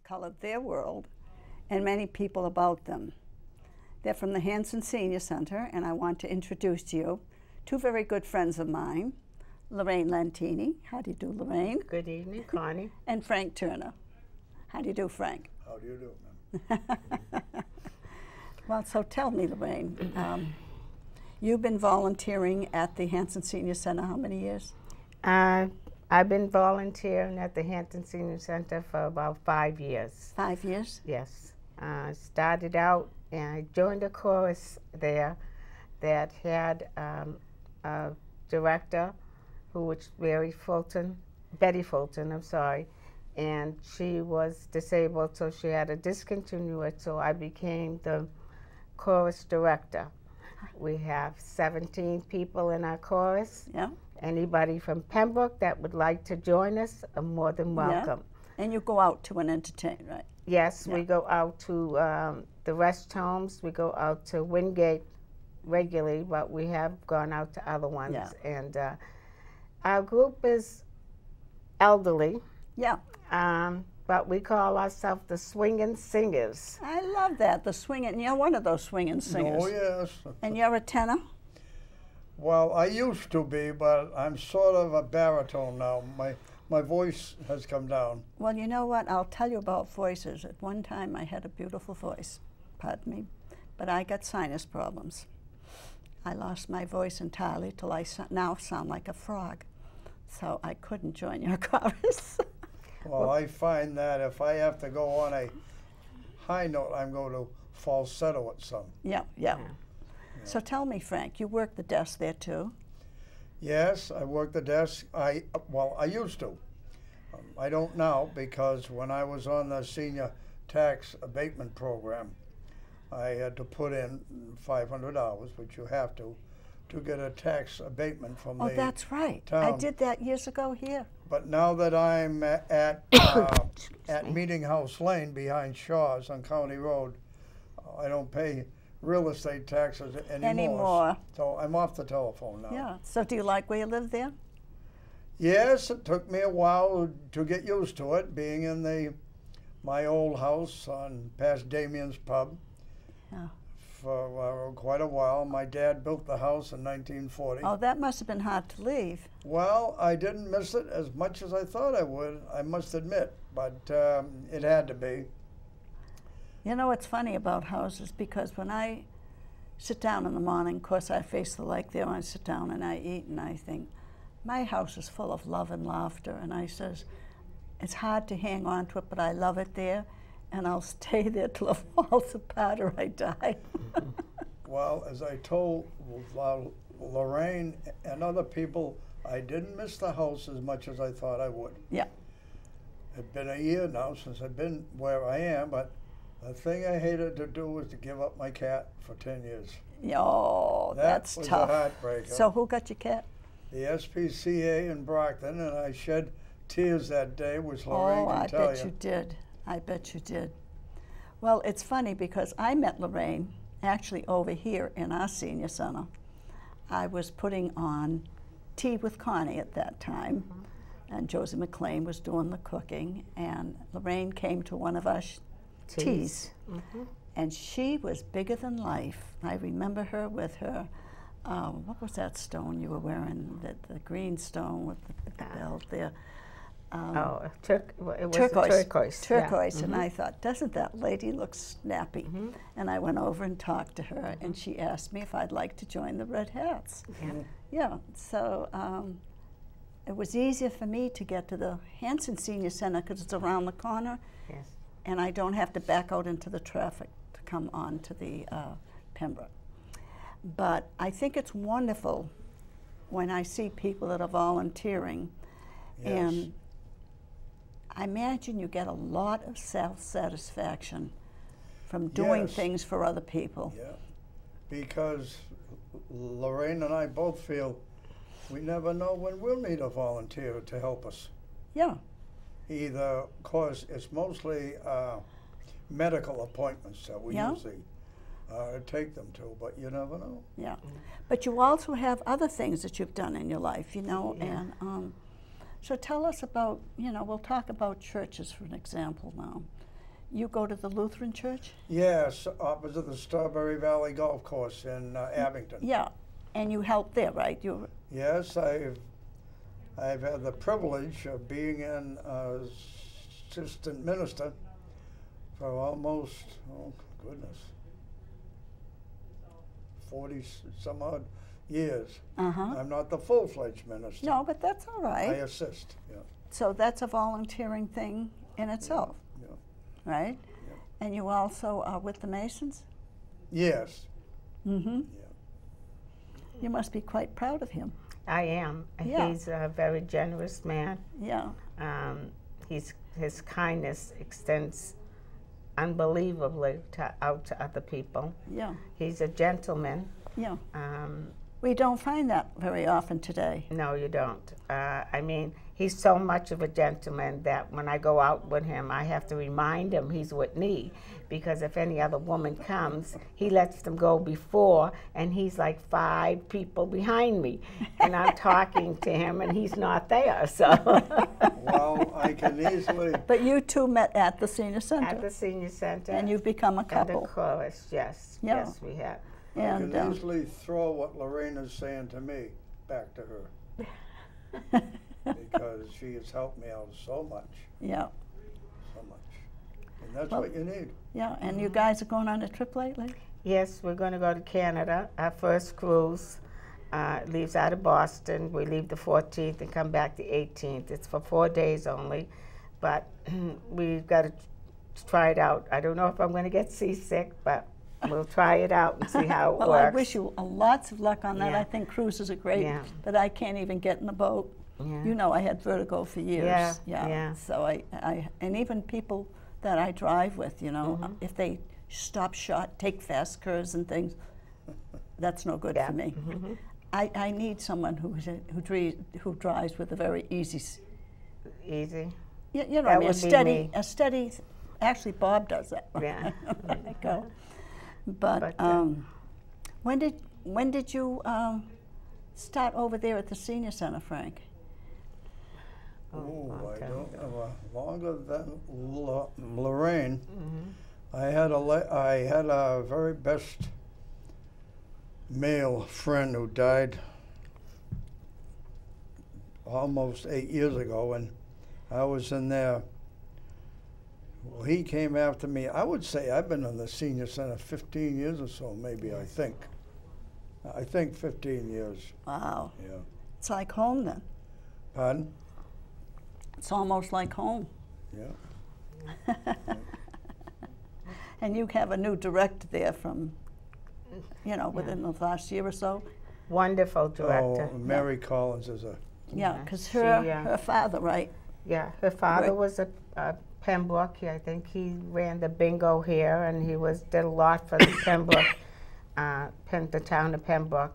of color, their world, and many people about them. They're from the Hanson Senior Center, and I want to introduce to you two very good friends of mine, Lorraine Lentini. How do you do, Lorraine? Good evening, Connie. And Frank Turner. How do you do, Frank? How do you do, ma'am? Well, so tell me, Lorraine, you've been volunteering at the Hanson Senior Center how many years? I've been volunteering at the Hanson Senior Center for about 5 years. 5 years? Yes. Started out and I joined a chorus there that had a director who was Betty Fulton, I'm sorry, and she was disabled, so she had to discontinue it, so I became the chorus director. We have 17 people in our chorus. Yeah. Anybody from Pembroke that would like to join us are more than welcome. Yeah. And you go out to and entertain, right? Yes, yeah. We go out to the rest homes. We go out to Wingate regularly, but we have gone out to other ones. Yeah. And our group is elderly. Yeah. But we call ourselves the Swingin' Singers. I love that, the swinging. You're one of those swinging singers. Oh, yes. And you're a tenor? Well, I used to be, but I'm sort of a baritone now. My voice has come down. Well, you know what? I'll tell you about voices. At one time, I had a beautiful voice, pardon me, but I got sinus problems. I lost my voice entirely till I now sound like a frog. So I couldn't join your chorus. Well, I find that if I have to go on a high note, I'm going to falsetto it some. Yeah, yeah. So tell me, Frank, you work the desk there too? Yes, I work the desk. Well, I used to. I don't now, because when I was on the senior tax abatement program, I had to put in 500 hours, which you have to get a tax abatement from the Oh, that's right. town. I did that years ago here. But now that I'm at Meeting House Lane behind Shaw's on County Road, I don't pay real estate taxes anymore. So I'm off the telephone now. Yeah. So do you like where you live there? Yes, it took me a while to get used to it, being in my old house on past Damien's Pub. Yeah. For quite a while. My dad built the house in 1940. Oh, that must have been hard to leave. Well, I didn't miss it as much as I thought I would, I must admit, but it had to be. You know what's funny about houses, because when I sit down in the morning, of course I face the lake there, and I sit down and I eat and I think, my house is full of love and laughter, and I says, it's hard to hang on to it, but I love it there, and I'll stay there till it falls apart or I die. Well, as I told Lorraine and other people, I didn't miss the house as much as I thought I would. Yeah. It's been a year now since I've been where I am, but the thing I hated to do was to give up my cat for 10 years. Oh, that's tough. That was a heartbreaker. So who got your cat? The SPCA in Brockton, and I shed tears that day, which Lorraine can tell you. Oh, I bet you did. I bet you did. Well, it's funny because I met Lorraine actually over here in our senior center. I was putting on Tea with Connie at that time, and Josie McLean was doing the cooking, and Lorraine came to one of our teas. And she was bigger than life. I remember her with her, what was that stone you were wearing, the green stone with the belt there? It was turquoise. Turquoise, yeah. And I thought, doesn't that lady look snappy? And I went over and talked to her, and she asked me if I'd like to join the Red Hats. Yeah, so it was easier for me to get to the Hanson Senior Center because it's around the corner, and I don't have to back out into the traffic to come on to the Pembroke. But I think it's wonderful when I see people that are volunteering, and I imagine you get a lot of self-satisfaction from doing things for other people. Yeah, because Lorraine and I both feel we never know when we'll need a volunteer to help us. Yeah. Either, of course, it's mostly medical appointments that we usually take them to, but you never know. Yeah. But you also have other things that you've done in your life, you know, and so tell us about, you know, we'll talk about churches for an example now. you go to the Lutheran church? Yes, opposite the Strawberry Valley Golf Course in Abington. Yeah, and you help there, right? Yes, I've had the privilege of being an assistant minister for almost, oh goodness, 40 some odd years. I'm not the full-fledged minister. No, but that's all right. I assist, yeah. So that's a volunteering thing in itself, Yeah. right? Yeah. And you also are with the Masons? Yes. Mm-hmm. Yeah. You must be quite proud of him. I am. Yeah. He's a very generous man. Yeah. His kindness extends unbelievably out to other people. Yeah. He's a gentleman. Yeah. We don't find that very often today. No, you don't. I mean, he's so much of a gentleman that when I go out with him, I have to remind him he's with me, because if any other woman comes, he lets them go before, and he's like 5 people behind me, and I'm talking to him, and he's not there. So. Well, I can easily. But you two met at the senior center. At the senior center. And you've become a couple. And the chorus, yes. Yeah. Yes, we have. I And can easily throw what Lorraine is saying to me back to her. Because she has helped me out so much. Yeah. So much. And that's what you need. Yeah, and you guys are going on a trip lately? Yes, we're going to go to Canada. Our first cruise leaves out of Boston. We leave the 14th and come back the 18th. It's for 4 days only, but we've got to try it out. I don't know if I'm going to get seasick, but we'll try it out and see how it Well, works. I wish you lots of luck on that. Yeah. I think cruises are great, Yeah. but I can't even get in the boat. Yeah. You know, I had vertigo for years. Yeah, yeah. So and even people that I drive with, you know, if they stop short, take fast curves and things, that's no good for me. I need someone who drives with a very easy. Easy. You know, That I mean, would be me. a steady. Actually, Bob does that. Yeah. When I go. But when did you start over there at the senior center, Frank? Oh, I don't know. Longer than Lorraine. I had a very best male friend who died almost 8 years ago, and I was in there. Well, he came after me. I would say I've been in the senior center 15 years or so, maybe. I think 15 years. Wow. Yeah. It's like home then. Pardon? It's almost like home. Yeah. And you have a new director there from, you know, within the last year or so. Wonderful director. Oh, Mary Collins is a. Yeah, because her father, right? Yeah, her father was a Pembroke. I think he ran the bingo here, and he did a lot for the Pembroke, the town of Pembroke.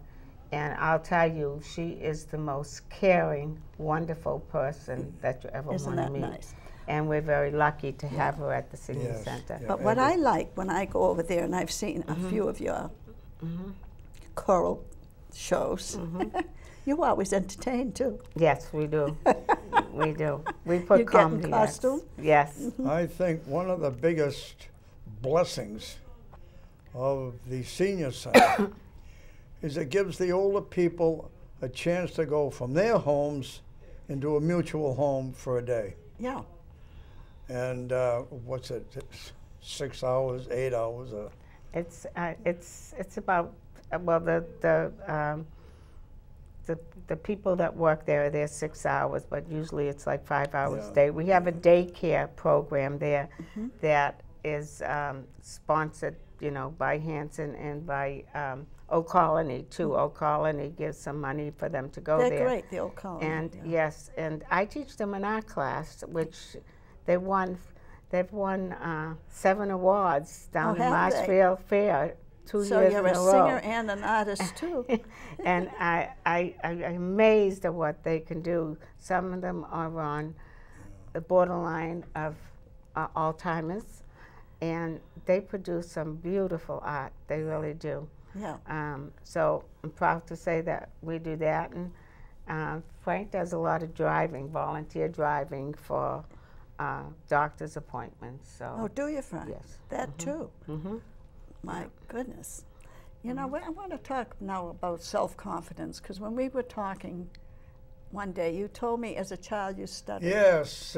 And I'll tell you, she is the most caring, wonderful person that you ever want to meet. Isn't that nice? And we're very lucky to have her at the senior center. Yeah. But what I like when I go over there, and I've seen a few of your choral shows, you always entertain too. Yes, we do. We do. We put You get comedy. in costume? Yes. I think one of the biggest blessings of the senior center is it gives the older people a chance to go from their homes into a mutual home for a day. Yeah. And what's it? It's 6 hours, 8 hours. It's about the people that work there are there 6 hours, but usually it's like 5 hours a day. We have a daycare program there that is sponsored, you know, by Hanson and by Old Colony too. Old Colony gives some money for them to go there. They're great, the Old Colony. And yes, and I teach them an art class, which they've won 7 awards down in have they? Marshfield Fair 2 years in a row. So you're a singer and an artist too. And I'm amazed at what they can do. Some of them are on the borderline of Alzheimer's, and they produce some beautiful art. They really do. Yeah. So I'm proud to say that we do that. And Frank does a lot of driving, volunteer driving for doctor's appointments. So. Oh, do you, Frank? Yes. That too? Mm-hmm. My goodness. You know, I want to talk now about self-confidence, because when we were talking one day, you told me as a child you studied. Yes.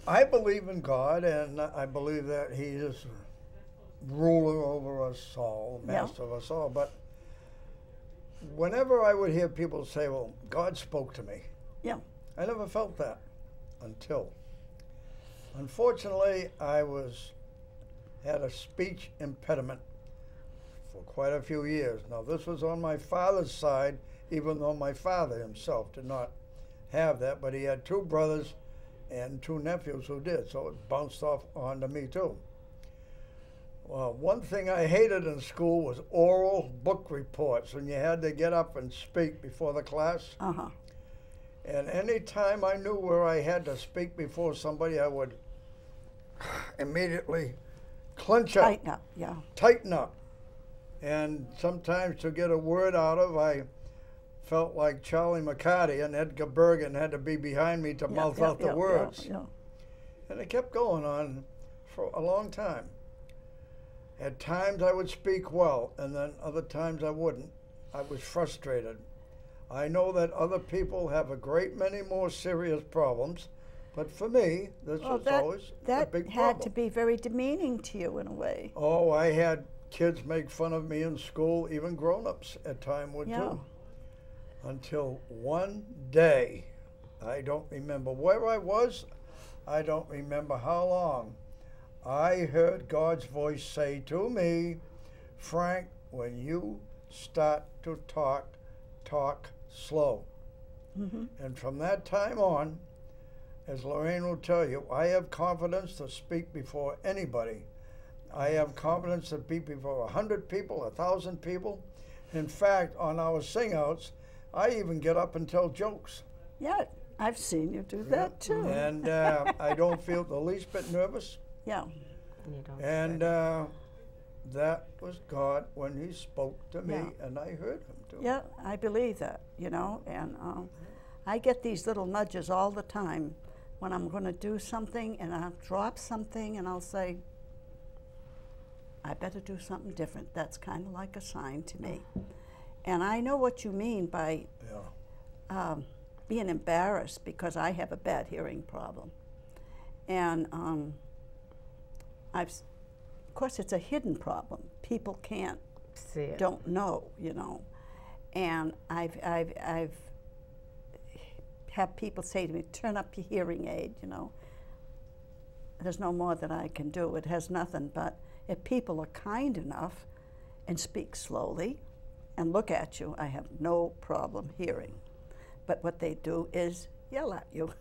I believe in God, and I believe that He is ruler over us all, master of us all. But whenever I would hear people say, well, God spoke to me, Yeah. I never felt that until. Unfortunately, I had a speech impediment for quite a few years. Now, this was on my father's side, even though my father himself did not have that, but he had 2 brothers and 2 nephews who did, so it bounced off onto me too. Well, one thing I hated in school was oral book reports, when you had to get up and speak before the class. Uh-huh. And any time I knew where I had to speak before somebody, I would immediately clench up. Tighten up, yeah. Tighten up. And sometimes to get a word out of, I felt like Charlie McCarty and Edgar Bergen had to be behind me to mouth out the words. Yeah. And it kept going on for a long time. At times I would speak well, and then other times I wouldn't. I was frustrated. I know that other people have a great many more serious problems, but for me, this was always a big problem. That had to be very demeaning to you in a way. Oh, I had kids make fun of me in school, even grown-ups at times would too. Until one day, I don't remember where I was, I don't remember how long, I heard God's voice say to me, Frank, when you start to talk slow. Mm-hmm. And from that time on, as Lorraine will tell you, I have confidence to speak before anybody. I have confidence to speak before 100 people, 1,000 people. In fact, on our sing-outs, I even get up and tell jokes. Yeah, I've seen you do that too. And I don't feel the least bit nervous. Yeah. You don't And that was God when He spoke to me, and I heard Him too. Yeah, I believe that, you know, and I get these little nudges all the time when I'm going to do something and I'll drop something and I'll say, I better do something different. That's kind of like a sign to me. And I know what you mean by being embarrassed, because I have a bad hearing problem. And of course, it's a hidden problem. People can't, see it. Don't know, you know. And I've had people say to me, turn up your hearing aid, you know. There's no more that I can do. It has nothing. But if people are kind enough and speak slowly and look at you, I have no problem hearing. But what they do is yell at you.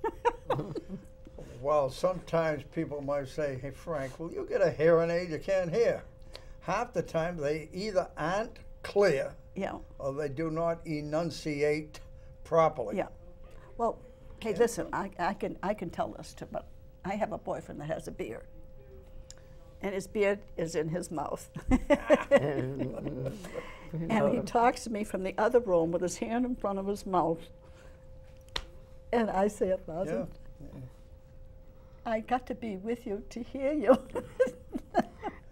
Well, sometimes people might say, hey, Frank, will you get a hearing aid? You can't hear. Half the time, they either aren't clear or they do not enunciate properly. Yeah. Well, hey, listen, I can tell this too, but I have a boyfriend that has a beard. And his beard is in his mouth. And he talks to me from the other room with his hand in front of his mouth. And I say, it wasn't. I got to be with you to hear you.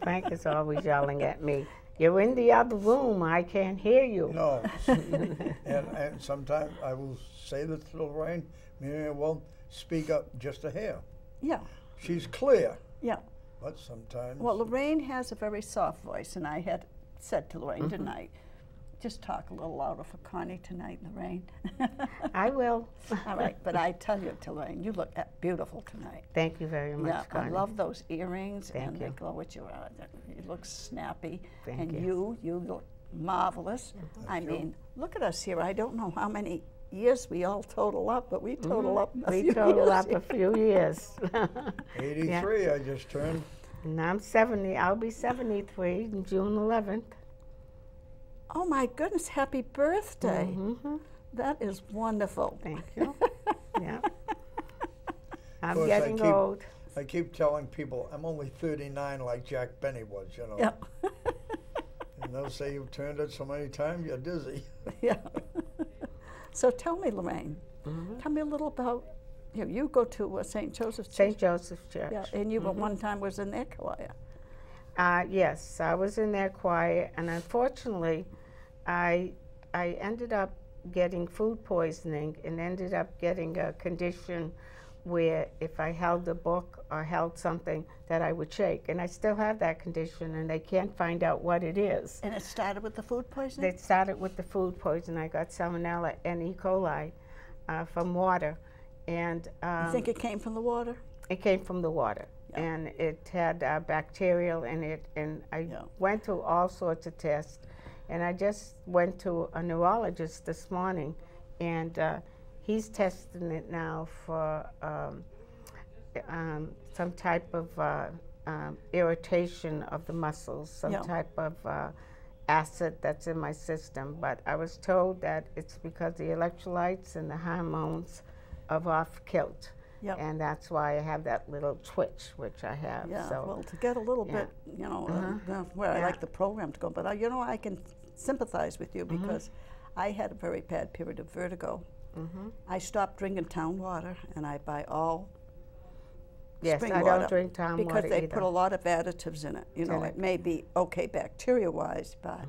Frank is always yelling at me. You're in the other room. I can't hear you. No. and sometimes I will say this to Lorraine, well, speak up just a hair. Yeah. She's clear. Yeah. But sometimes. Well, Lorraine has a very soft voice, and I had said to Lorraine tonight, just talk a little louder for Connie tonight, Lorraine. I will. All right, but I tell you, Lorraine, you look beautiful tonight. Thank you very much, Connie. I love those earrings, Thank and you. they go at you. You look snappy, Thank and you. you look marvelous. Thank you. Mean, look at us here. I don't know how many years we all total up, but we total up a few We total years. up a few years. 83, I just turned. And I'm 70. I'll be 73 on June 11th. Oh my goodness, happy birthday. Mm-hmm. That is wonderful. Thank you. Yeah. I'm course, getting old. I keep telling people I'm only 39 like Jack Benny was, you know. Yeah. And they'll say you've turned it so many times, you're dizzy. Yeah. So tell me, Lorraine, tell me a little about, you go to St. Joseph's Church. St. Joseph's Church. Yeah, and you at one time was in their choir. Yes, I was in their choir, and unfortunately, I ended up getting food poisoning and ended up getting a condition where if I held a book or held something that I would shake. And I still have that condition, and they can't find out what it is. And it started with the food poisoning? It started with the food poisoning. I got salmonella and E. coli from water. And you think it came from the water? It came from the water. Yeah. And it had bacterial in it, and I went through all sorts of tests. And I just went to a neurologist this morning, and he's testing it now for some type of irritation of the muscles, some type of acid that's in my system. But I was told that it's because the electrolytes and the hormones are off kilt. Yep. And that's why I have that little twitch, which I have. Yeah, so, well, to get a little bit, where I like the program to go. But, I can sympathize with you because I had a very bad period of vertigo. I stopped drinking town water, and I buy all spring water. I don't drink town water because they either. put a lot of additives in it. It may be okay bacteria-wise, but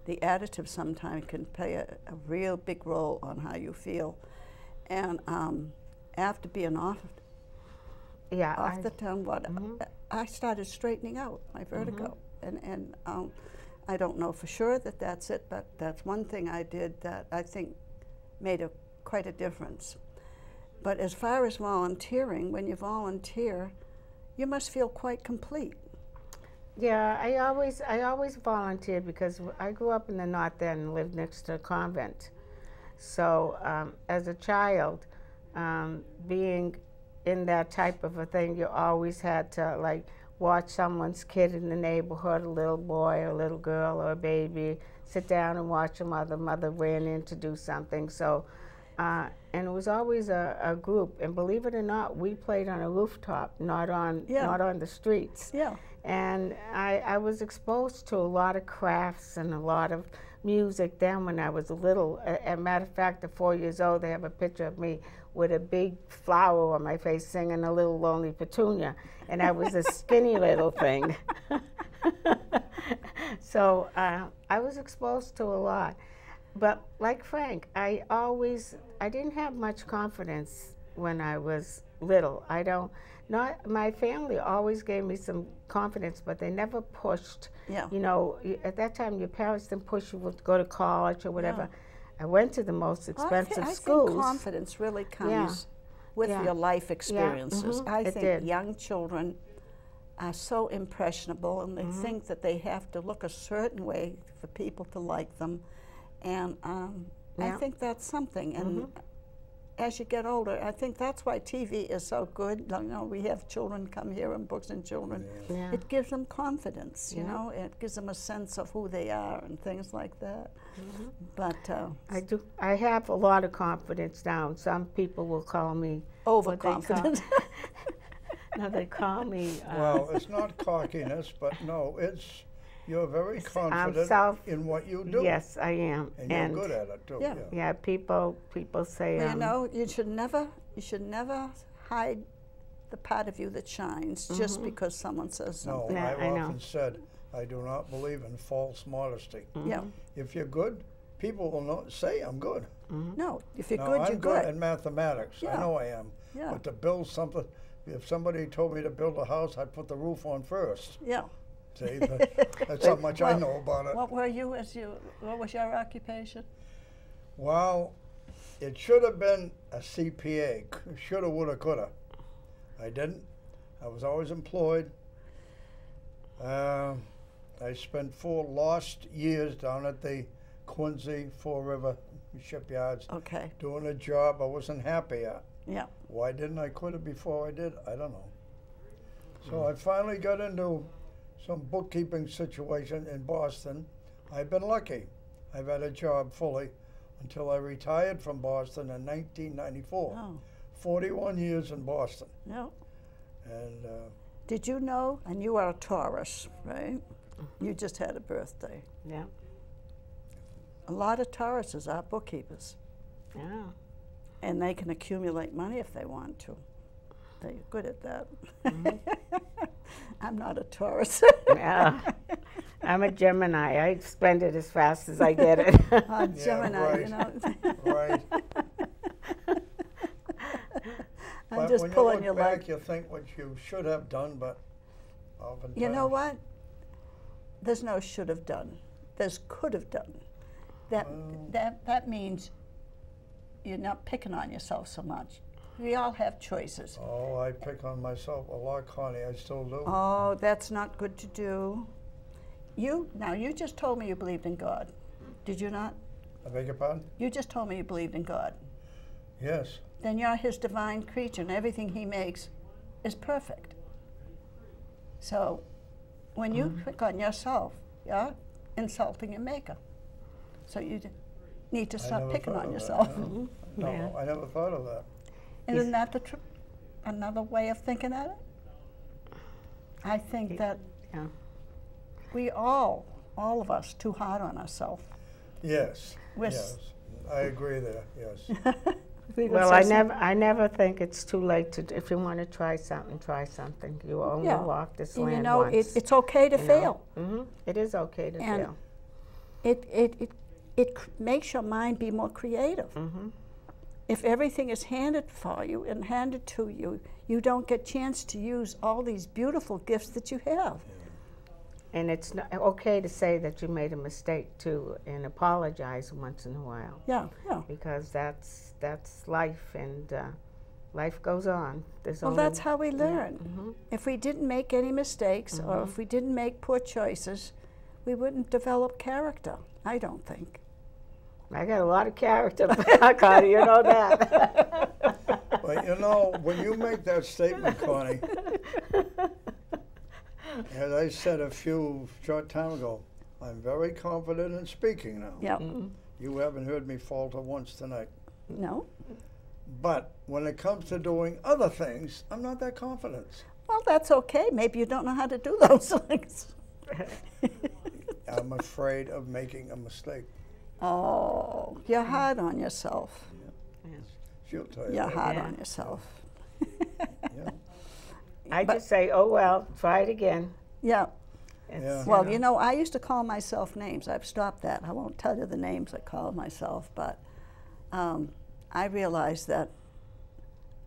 the additives sometimes can play a real big role on how you feel. And after being off the town water, I started straightening out my vertigo. And I don't know for sure that that's it, but that's one thing I did that I think made quite a difference. But as far as volunteering, when you volunteer, you must feel quite complete. Yeah, I always volunteered because I grew up in the North End and lived next to a convent. So as a child, being in that type of a thing, you always had to watch someone's kid in the neighborhood, a little boy or a little girl or a baby, sit down and watch them while the mother ran in to do something. So, and it was always a group. And believe it or not, we played on a rooftop, not on the streets. Yeah. And I was exposed to a lot of crafts and a lot of music then when I was little. As a matter of fact, at 4 years old, they have a picture of me with a big flower on my face singing A Little Lonely Petunia. And I was a skinny little thing. So I was exposed to a lot. But like Frank, I didn't have much confidence when I was little. My family always gave me some confidence, but they never pushed. Yeah. At that time, your parents didn't push you to go to college or whatever. Yeah. I went to the most expensive schools. I think confidence really comes with your life experiences. I think young children are so impressionable, and they think that they have to look a certain way for people to like them. And I think that's something. And as you get older, I think that's why TV is so good. We have children come here and Books and Children. Yeah. It gives them confidence, It gives them a sense of who they are and things like that. But I have a lot of confidence now. Some people will call me overconfident. No, they call me. Well, it's not cockiness, but no, you're very confident in what you do. Yes, I am. And you're good at it too. Yeah, people say. Well, you should never hide the part of you that shines just because someone says something. No, I've often said I do not believe in false modesty. Yeah. If you're good, people will not say I'm good. No, if you're good, you're good. I'm good in mathematics. I know I am. Yeah. But to build something, if somebody told me to build a house, I'd put the roof on first. Yeah. See, that's how much I know about it. What was your occupation? Well, it should have been a CPA. Shoulda, woulda, coulda. I didn't. I was always employed. I spent 4 lost years down at the Quincy Fall River shipyards doing a job I wasn't happy at. Yeah. Why didn't I quit it before I did? I don't know. So I finally got into some bookkeeping situation in Boston. I've been lucky. I've had a job fully until I retired from Boston in 1994. Oh. 41 years in Boston. No. And did you know, and you are a Taurus, right? You just had a birthday. Yeah. A lot of Tauruses are bookkeepers. Yeah. And they can accumulate money if they want to. They're good at that. I'm not a Taurus. Yeah. I'm a Gemini. I spend it as fast as I get it. Gemini, right. you know. Right. I'm But just when pulling you your look back, leg. you think what you should have done, but oftentimes... You know what? There's no should have done. There's could have done. That means you're not picking on yourself so much. We all have choices. Oh, I pick on myself a lot, Connie. I still do. Oh, that's not good to do. You just told me you believed in God. Did you not? I beg your pardon? You just told me you believed in God. Yes. Then you're his divine creature, and everything he makes is perfect. So when you pick on yourself, you're insulting your maker. So you need to stop picking on yourself. No, Yeah. I never thought of that. Isn't that another way of thinking at it? I think that we all of us, too hard on ourselves. Yes. We're Yes. I agree there. Yes. Well, I never think it's too late to, if you want to try something. You only walk this land you know, once. it's okay to fail. It is okay to fail. It makes your mind be more creative. If everything is handed for you and handed to you, you don't get chance to use all these beautiful gifts that you have. And it's not okay to say that you made a mistake too, and apologize once in a while. Yeah. Because that's life, and life goes on. Well, that's how we learn. If we didn't make any mistakes, or if we didn't make poor choices, we wouldn't develop character, I don't think. I got a lot of character, Connie, you know that. But you know, when you make that statement, Connie, as I said a short time ago, I'm very confident in speaking now. Yeah. You haven't heard me falter once tonight. No. But when it comes to doing other things, I'm not that confident. Well, that's okay. Maybe you don't know how to do those things. I'm afraid of making a mistake. Oh, you're hard on yourself. She'll tell you. You're that. hard on yourself. Yeah. I just say, oh well, try it again. Yeah. Yeah. Well, you know, I used to call myself names. I've stopped that. I won't tell you the names I call myself, but I realized that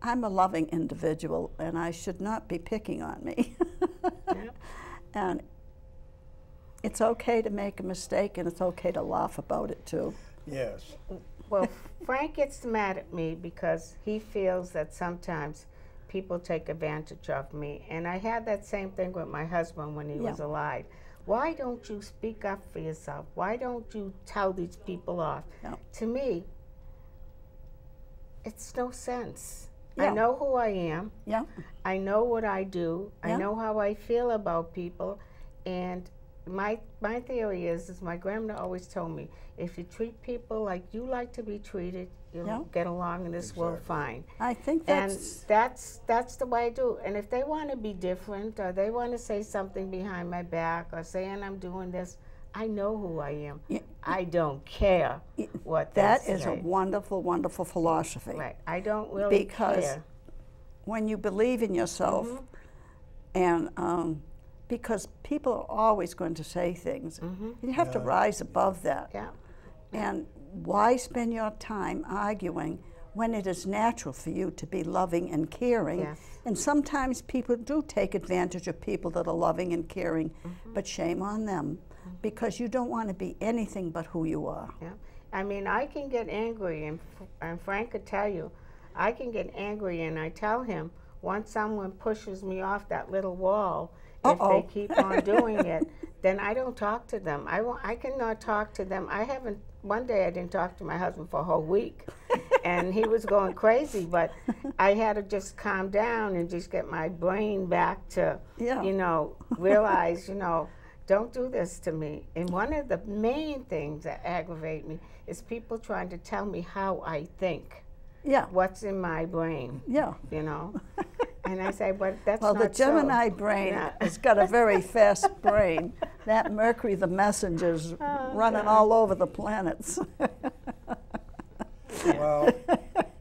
I'm a loving individual, and I should not be picking on me. And it's okay to make a mistake, and it's okay to laugh about it too. Yes. Well, Frank gets mad at me because he feels that sometimes people take advantage of me. And I had that same thing with my husband when he was alive. Why don't you speak up for yourself? Why don't you tell these people off? To me, it's no sense. I know who I am. I know what I do. I know how I feel about people. And my theory is my grandmother always told me, if you treat people like you like to be treated, you'll get along in this world fine. I think that's... And that's the way I do. And if they want to be different, or they want to say something behind my back, or saying I'm doing this, I know who I am. I don't care what they say. That is a wonderful, wonderful philosophy. Right. I don't really care. Because when you believe in yourself, and because people are always going to say things, you have to rise above that. And why spend your time arguing when it is natural for you to be loving and caring? And sometimes people do take advantage of people that are loving and caring, but shame on them, because you don't want to be anything but who you are. I mean, I can get angry, and Frank could tell you, I can get angry, and I tell him, once someone pushes me off that little wall, if they keep on doing it, then I don't talk to them. I cannot talk to them. One day I didn't talk to my husband for a whole week, and he was going crazy, but I had to just calm down and just get my brain back to, you know, realize, you know, don't do this to me. And one of the main things that aggravate me is people trying to tell me how I think. What's in my brain. You know. And I say, but that's not so. Well, the Gemini brain has got a very fast brain. That Mercury, the messenger's running all over the planets. Well,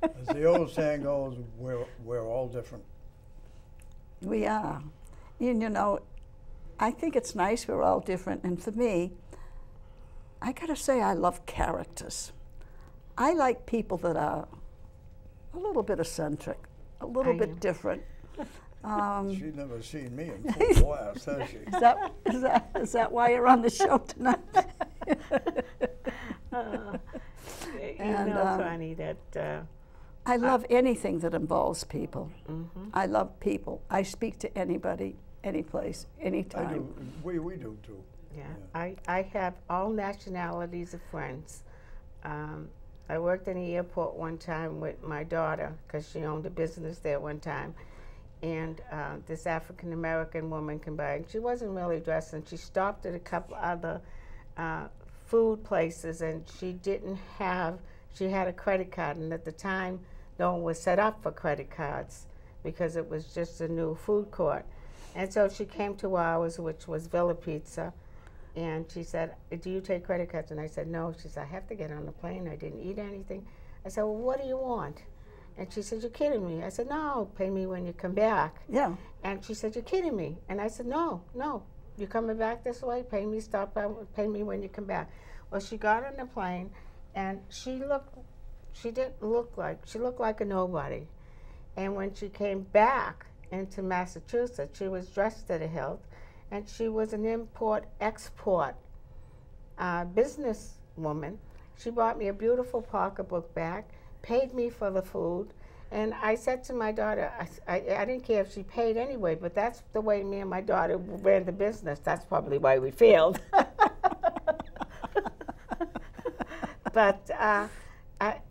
as the old saying goes, we're all different. We are. And, you know, I think it's nice we're all different. And for me, I gotta say I love characters. I like people that are a little bit eccentric, a little bit different. She's never seen me in full blast, has she? Is that why you're on the show tonight? Connie, that I love anything that involves people. Mm-hmm. I love people. I speak to anybody, any place, anytime. I do. We do too. Yeah. I have all nationalities of friends. I worked in the airport one time with my daughter because she owned a business there one time. And this African-American woman came by, and she wasn't really dressed, and she stopped at a couple other food places, and she had a credit card, and at the time, no one was set up for credit cards because it was just a new food court. And so she came to ours, which was Villa Pizza, and she said, do you take credit cards? And I said, no. She said, I have to get on the plane. I didn't eat anything. I said, well, what do you want? And she said, you're kidding me. I said, no, pay me when you come back. Yeah. And she said, you're kidding me. And I said, no, you're coming back this way, pay me when you come back. Well, she got on the plane, and she looked like a nobody. And when she came back into Massachusetts, she was dressed to the hilt, and she was an import-export business woman. She bought me a beautiful pocketbook bag, paid me for the food, and I said to my daughter, I didn't care if she paid anyway, but that's the way me and my daughter ran the business. That's probably why we failed. But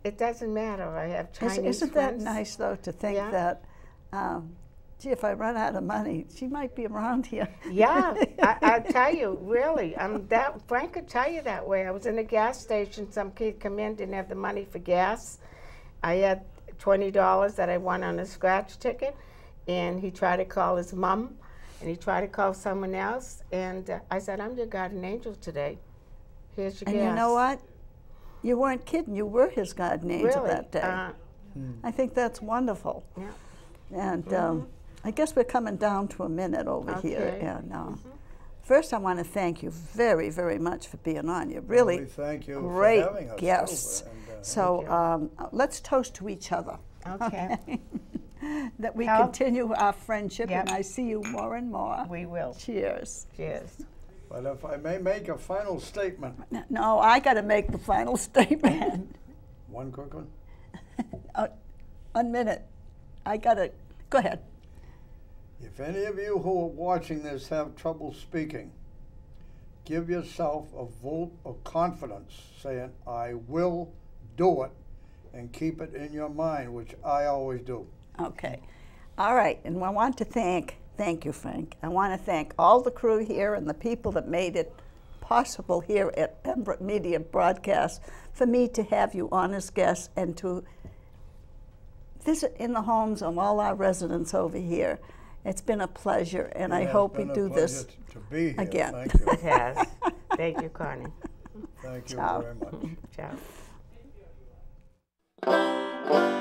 it doesn't matter. I have Chinese Isn't friends. that nice, though, to think that, gee, if I run out of money, she might be around here. Yeah, I tell you, really. Frank could tell you that way. I was in a gas station. Some kid come in, didn't have the money for gas. I had $20 that I won on a scratch ticket, and he tried to call his mom, and he tried to call someone else, and I said, I'm your guardian angel today. Here's your gas. And you know what? You weren't kidding. You were his guardian angel Really? that day. I think that's wonderful. Yeah. And I guess we're coming down to a minute over here. Yeah, no. First, I want to thank you very, very much for being on. You're really thank you great for having us guests. So let's toast to each other. Okay. That we continue our friendship, Yep. and I see you more and more. We will. Cheers. Cheers. But if I may make a final statement. No, I got to make the final statement. One quick one? 1 minute. I got to, go ahead. If any of you who are watching this have trouble speaking, give yourself a vote of confidence saying, I will do it, and keep it in your mind, which I always do. Okay. All right. And I want to thank you, Frank. I want to thank all the crew here and the people that made it possible here at Pembroke Media Broadcast for me to have you on as guests and to visit in the homes of all our residents over here. It's been a pleasure, and I hope we do this to be here. again. Thank you. It has. Thank you, Connie. Thank you Ciao. very much. Ciao.